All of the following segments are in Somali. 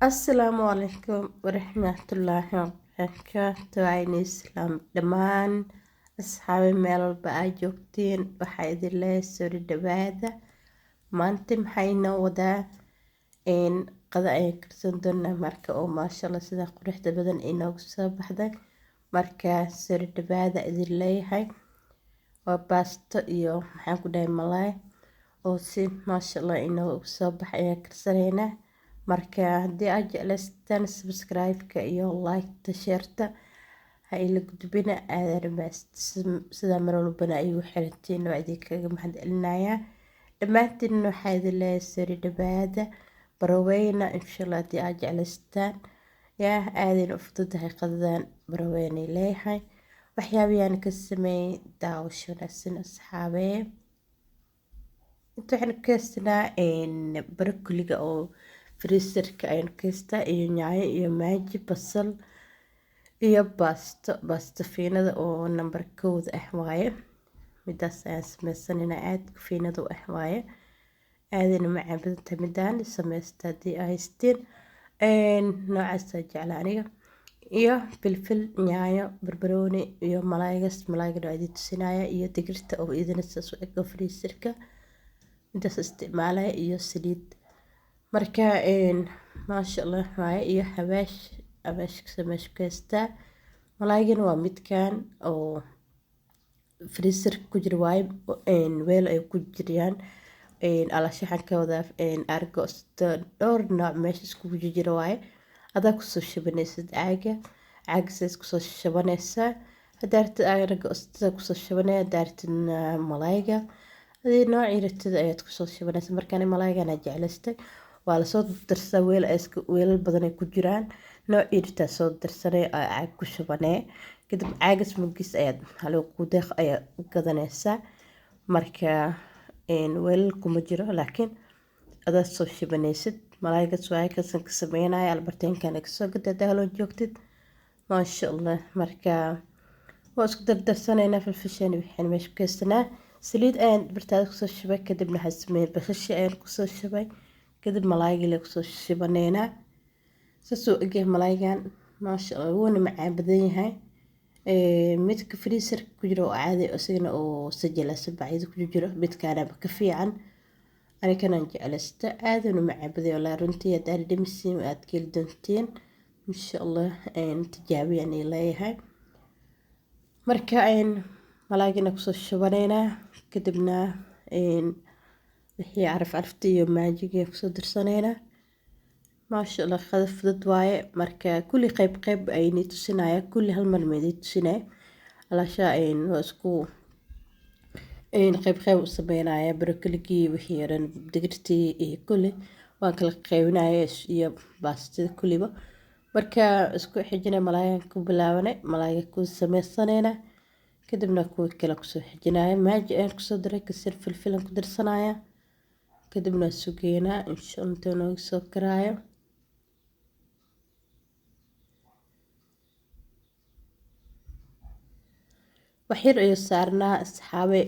Asalaamu calaykum waraxmatullaahi wabarakaatu. Wayna islaam dhammaan asxaabi meel walba aad joogtiin waxaa idin leeyahay soo dhawaada. Maanta maxayna wadaa qada ayaan karsan doonaa marka oo maashallah sida quruxda badan inoogu soo baxday. Marka soo dhawaada idin leeyahay waa baasto iyo maxaan ku dhahay malaay oo si maashallah inoogu soo baxay ayaan karsanaynaa. Marka haddii aad jeclaystaan subscribe-ka iyo like-ta share-ta ha ila gudbina aadan sida mar walbana ay ugu xirantiin waa idinkaga mahadcelinayaa. Dhammaantiin waxaa idin leeyahay soo dhawaada baraweyna inshallah haddii aad jeclaystaan yaa aadin u fududahay qadadan baraweynay leeyahay waxyaabiyaan ka sameeyay daawasho wanaagsan asxaabee. Inta waxaan ka heystaa barakoliga oo freezer-ka ayaan ka heystaa iyo yaanyo iyo maaji basal iyo baasto fiinada oo number 1 ah waaye. midaas ayaan sameysanaynaa aad fiinada u ah waaye aadina macaan badan tahay midaan sameysta haddii ay haystiin noocaas jeclaa aniga iyo filfil yaanyo barbarooni iyo malaayga waa idin tusinaya iyo digirta oo idin saas u eg freezer-ka midaas isticmaalaya iyo saliid. Marka maasha Allah waaye iyo xawaash sameeysta malaaygan waa midkaan oo freezer ku jira waaye weel ay ku jiraan alashaxan ka wada argoosto dhowr nooc meesha isku jira waaye adaa ku soo shabanaysid caaga ku soo shabanaysa hadaartid argoosto ku soo shabanaya daartid malaayga adii nooc yirtid ayaad ku soo shabanaysa. Markaan malaaygan jeclaystay waa la soo darsaa weel badan ay ku jiraan nooc yirta soo darsanay caag ku shabanay kadib caagas mugis ayaad haloo ku deeq ayaa gadanaysa. Marka weel kuma jiro laakiin adaa soo shabanaysid malaaygas waa ka sameynaya albarteenkan ka soo gadaa haloo joogtid maasha Allah. Marka waa isku dardarsanayna filfishan waxaan meesha ka heystaa saliid ayaan bartaada ku soo shubay kadibna xasmeen basasha ayaan ku soo shubay kadib malaayga la ku soo shibanayna sasoo egay malaaygan maasha Allah wuuna macaan badan yahay. midka freezer ku jiro oo caadi isagana oo sajala sabacid ku jiro midkaana ka fiican aniga jeclaysta aaduna macaan badan la runtii aad dhimisiin aad keel doonteen insha Allah tijaabiyan leeyahay. Marka malaayga ku soo shibanayna kadibna wixii carafta iyo maajiga ku soo darsanayna maasha Allah qadaf dad waaye. Marka kulli qayb ayni tusinaya kulli hal mar meedii tusinay alasha waa isku qayb u sameynaya barokoligi wixii yaran digirtii iyo kulli waan kala qaybinaya iyo baastada kulliba. Marka isku xijinay malaaygan ku bilaabanay malaayga ku sameysanayna kadibna kuwa kale ku soo xijinaya maaji aan ku soo daray kasir filfilan ku darsanaya kadibna sugeena insha Allah inuu soo karaayo. waxyar ayu saarnaa asxaabe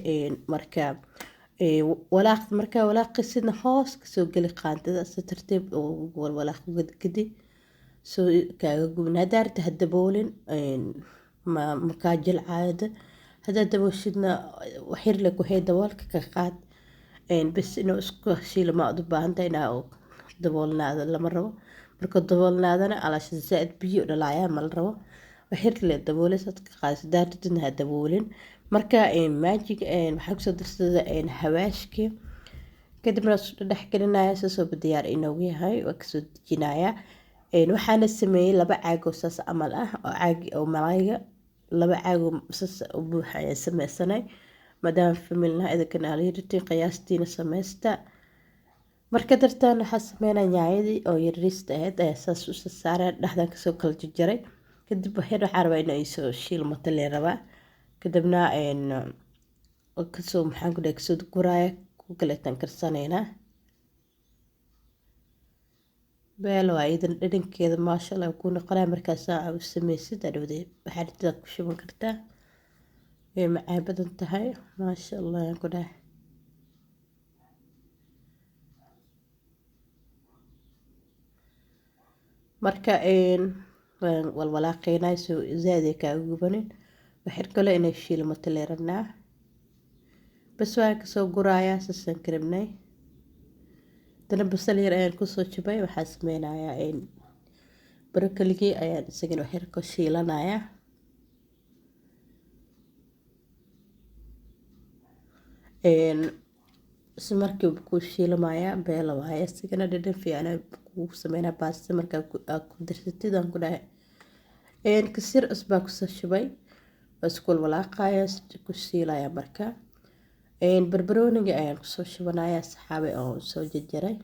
marka walaaqsidna hoos ka soo gali qaandada si tartiib oo walaaq gadi soo kaaga gubna hadaarta hadaboolin ma ka jilcaada hadaa daboolshidna waxyar la ku hay daboolka ka qaad bas inuu isku shiilo ma u baahan tahay inaa daboolnaada lama rabo. Marka daboolnaadana alaasha zaad biyo dhalaaya ma la rabo waxyar la daboolaysa ka qaad daartidna daboolin. Marka magic waxa ku soo darsaday xawaashki kadibna dhex gelinaya soo diyaar inuu yahay waa ka soo dejinaya. waxaana sameeyay laba caag oo saas amal ah oo caag oo malaayga laba caag oo saas u buuxay sameysanay madam familna idinkan aalirti qiyaastiina sameysta. Marka dartaan waxa sameynaa yaayadii oo yarista ahayd ayaa saas u saaray dhaxdan ka soo kala jaray kadib waxyar waxaa rabaa inay soo shiilmato leen rabaa kadibna ka soo maxaan ku dhahay soo guraaya ku kala tan karsanayna beel waa idan dhadhankeeda maasha Allah ku noqonay markaas aad u sameysid adawday waxaad inta ku shuban kartaa macaan badan tahay maasha Allah ku dhahay. marka waan walwalaaqeynaa soo zaad ay kaaga gubanin. waxaan kale inay shiilmato lee rabnaa. bas waan kasoo gurayaa sasaan ka rabnay. dana basal yar ayaan kusoo jabay. waxaan sameynayaa brokoligii ayaan isagana waxyar ka shiilanayaa. si markii uu ku shiilamayaa beela waaye isagana dhadhan fiican kugu sameynaa baasta markaa ku darsatid aan ku dhahay. kasir cusbaa kusoo shubay. isku walaaqayaa ku shiilaya marka. barbarooniga ayaan kusoo shubanayaa saxaabe oo soo jarjaray.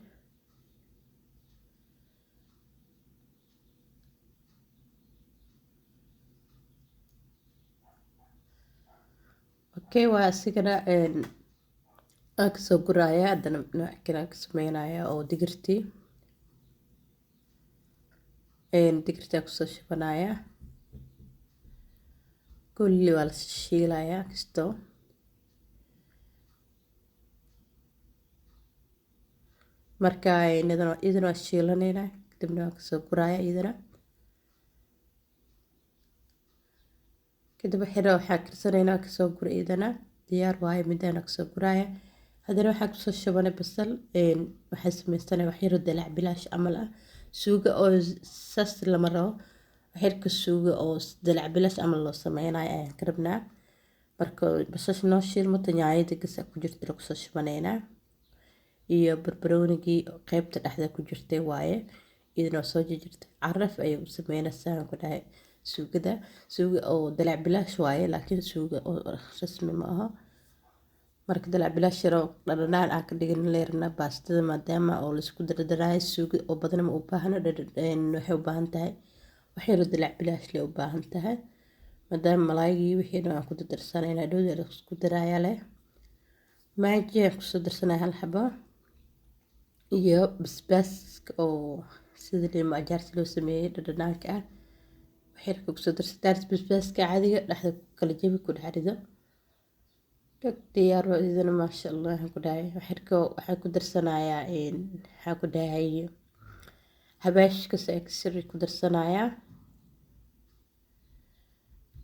okay waa isigana aan kasoo gurayaa. haddana nooc kale aan ka sameynayaa oo digirtii aan kusoo shubanayaa. kulli waa la shiilayaa kasto. marka idana waa shiilaneynaa kadibna waan kasoo gurayaa idana. kadib waxaan karsaneynaa kasoo gura idana diyaar waaye midaan kasoo guraya. haddana waxaan kusoo shubanay basal. waxaan sameysanay waxyar dalac bilaash camal ah. suuga oo saas lama rabo. waxyarka suuga oo dalac bilaash camal loo sameynayo ayaan ka rabnaa. marka basasha noo shiilmato yaanyada gasac ku jirta la kusoo shubaneynaa. iyo barbaroonigii qaybta dhexda ku jirtay waaye idinoo soo jarjartay. caraf ayay u sameynaysaa ku dhahay suugada. suuga oo dalac bilaash waaye laakiin suuga oo rasmi ma aha. marka dalac bilaash yar oo dhadhanaan aan ka dhigin leerna baastada maadaama oo la isku dardaraayo suuga oo badan ma u baahna. waxay u baahan tahay waxyar dalac bilaash leh u baahan tahay maadaama malaayigii wixii dhan aan ku darsanayna dhowda la isku daraya leh. maaji aan kusoo darsanaya hal xabo iyo basbaaska oo sida lima ajaarsi loo sameeyay dhadhanaanka ah. waxyarka kusoo darsataa basbaaska caadiga dhexda kala jabi ku dhex rido. diyaar waa idina maasha allah ku dhahay. waxyarka waxaan ku darsanayaa waxaan ku dhahay habaashka kasir ku darsanayaa.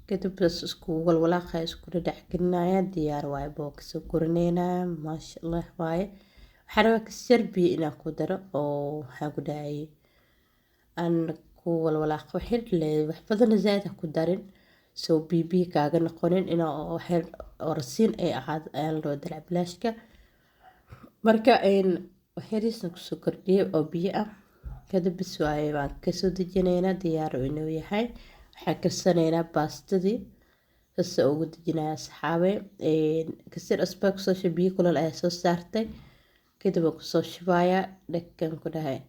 kadib bas isku walwalaaqaya isku dhadhac gelinayaa diyaar waaye boo kasoo guraneynaa maasha allah waaye. waxaan rabaa kasir biyo inaan ku daro oo waxaan ku dhahay aan ku walwalaaqo waxyar lee wax badan zaad ha ku darin soo biyo kaaga noqonin inaa waxyar oo rasiin ay ahaad ayaan loo dalac bilaashka. marka waxyariisna kusoo kordhiyay oo biyo ah. kadib bis waaye waan kasoo dejinaynaa diyaar inuu yahay. waxaan karsaneynaa baastadii sasa ugu dejinayaa saxaabe. kasir cusbaa kusoo shubay biyo kulal ayaa soo saartay. kadib waan kusoo shubayaa dhakan ku dhahay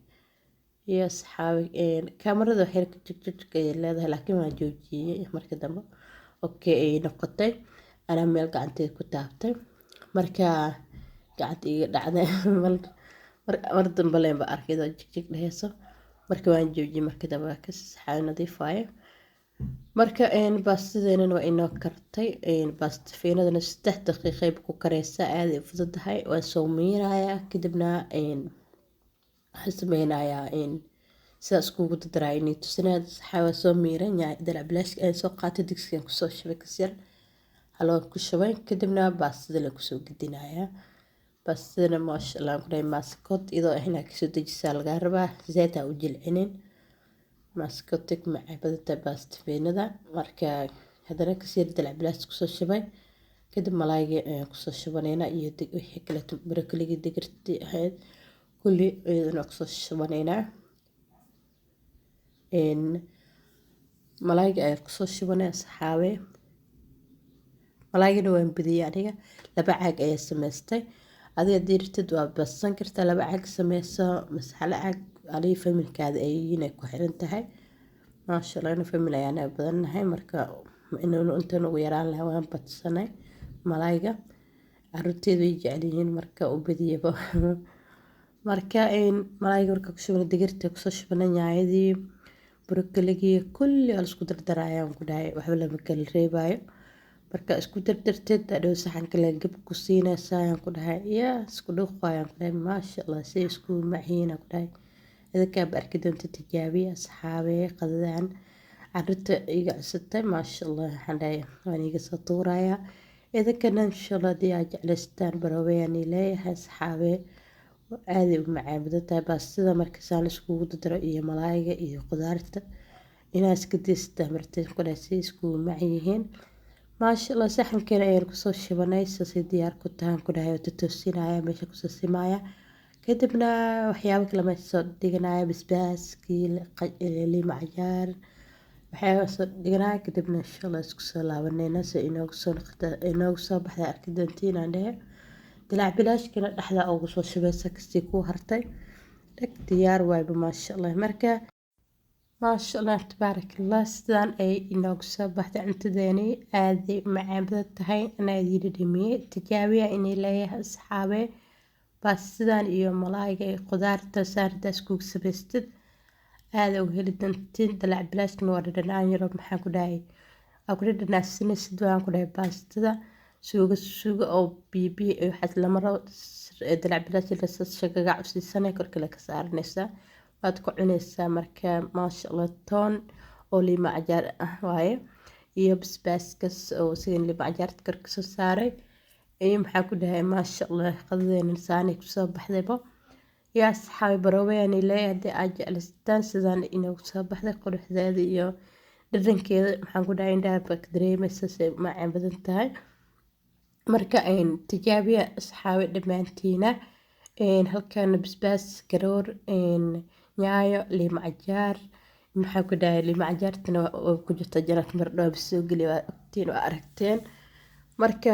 iyo saxaabe. kaamarada waxyarka jigjig ay leedahay laakiin waan joojiyey markii dambe. okay ay noqotay anaa meel gacanteeda ku taabtay marka gacanta iga dhacday mar dambe leen ba arkay oo jigjig dhehayso. marka waan joojiyey markii dambe ka saxaabe nadiif waaye. marka baastadeena waa inoo kartay. baasta fiinadana 3 daqiiqo ku kareysaa aad ay fududahay. waan soo miirayaa kadibna waxaan sameynayaa sidaas kugu daraayo inay tusinaa saxaabe soo miiran yahay dalac bilaashka aan soo qaatay digsigan kusoo shubay kasir haloo ku shubay kadibna baastada la kusoo gedinayaa. baastadana maasha allah ku dhahay maaskot idoo ahna kasoo dejisaa laga rabaa zayd ha u jilcinin. maaskotik macay badata baasta fiinada. marka haddana kasir dalac bilaash kusoo shubay. kadib malaayga ayaan kusoo shubaneynaa iyo wixii kale brokoligii digirtii ahayd kulli iyadana kusoo shubaneynaa. malaayga ayaan kusoo shubanay saxaabe. malaygana waan badiyay aniga 2 caag ayaa samaystay. adiga diirtid waa basan kartaa 2 caag sameyso mas hal caag adiga familkaada ay inay ku xiran tahay. maasha allah ina famil ayaan badanahay marka inuu inta ugu yaraan lahaa waan badsanay malayga. caruurteedu way jecel yihiin marka u badiyaba. marka malayga marka ku shubnay digirta kusoo shubnay yaanyadii brokoligii kulli waa isku dardarayaan ku dhahay waxba lama kala reebayo. marka isku dardarteed adhow saxan kale gab ku siinaysaa ayaan ku dhahay yaa isku dhuuqayaan ku dhahay maasha allah si isku maciina ku dhahay idinkaa ba arki doonta tijaabiya asxaabee qadadaan caruurta iga cusubtay maasha allah waxaan dhahay waan iga soo tuurayaa idinkana insha allah haddii aad jeclaystaan baroobeyaan leeyahay asxaabee aaday u macaan badan tahay baastada markasaa la iskugu dardaro iyo malaayga iyo qudaarta inaad iska daystaa martiin kudhaasi iskugu macan yihiin maasha allah saxankeena ayaan kusoo shibanay sasay diyaar ku tahan ku dhahay oo tatoosinaya meesha kusoo simaya kadibna waxyaabo kale meesha soo dhiganaya basbaaskii liima cajaar waxyaaba soo dhiganaya kadibna insha allah isku soo laabanayna si inoogu soo baxda arki doontiin aan dhehe dilaac bilaashkina dhexda ugu soo shubaysa kastii kuu hartay dhag diyaar waayba maasha allah marka maasha allah tabaarakallah sidaan ay inoogu soo baxday cuntadeeni aaday macaan badan tahay anaa idiin dhimiyey tijaabiya inay leeyahay asxaabe baastadan iyo malaayga iyo qudaarta saardaas kugu samaystid aada u heli doontiin dilaac bilaashkina waa dhadhanaan yaro maxaan ku dhahay aa ku dhadhanaasinaysid waan ku dhahay baastada suugo oo biyo waxaad lamaro dilaac bilaash shagaga cusaysanay korkale ka saaranaysaa waad ku cunaysaa marka maasha allah toon oo liima cajaar ah waaye iyo basbaaskas oo sigan liima cajaarta kor kasoo saaray iyo maxaa ku dhahay maasha allah qadadeena saanay kusoo baxdayba yaa asxaabi baroobeyaani leeyahay haddii aad jeclaystaan sidaan inoogu soo baxday quruxdeeda iyo dhadhankeeda maxaan ku dhahay indhaha baa ka dareemaysa say macaan badan tahay marka tijaabiya asxaabi dhammaantiina halkaana basbaas garoor nyaayo liima cajaar maxaa ku dhahay liima cajaartana oo ku jirta janad mardhoob soo geli waa ogtiin waa aragteen marka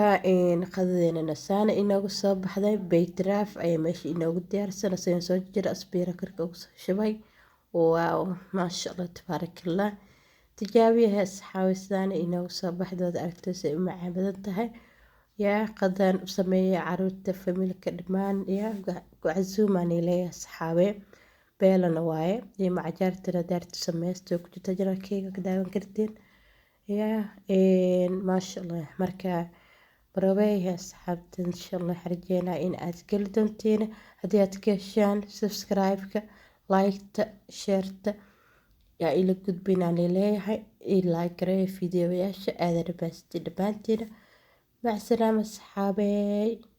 qadadeena saana inoogu soo baxday baytaraaf ayaa meesha inoogu diyaarsan asagan soo jira asbiira korka ugu soo shubay waaw maasha allah tabaarakallah tijaabiyaha asxaabi saana inoogu soo baxday waad aragtay say u macaan badan tahay yaa qadaan u sameeya caruurta familka dhammaan yaa ku casuumaanay leeyahay asxaabe beelana waaye iyo macajaartana daartu sameysto ku jirta janalkeyga ka daawan kartiin yaa maasha allah marka baroobeeyaha asxaabta insha allah xarjeena in aad geli doontiin haddii aad ka heshaan subscribe-ka like-ta sheerta yaa ila gudbinaan leeyahay ilaa gareeya fiidiyoyaasha aada dhabaastay dhammaantiina مع السلامة صحابي.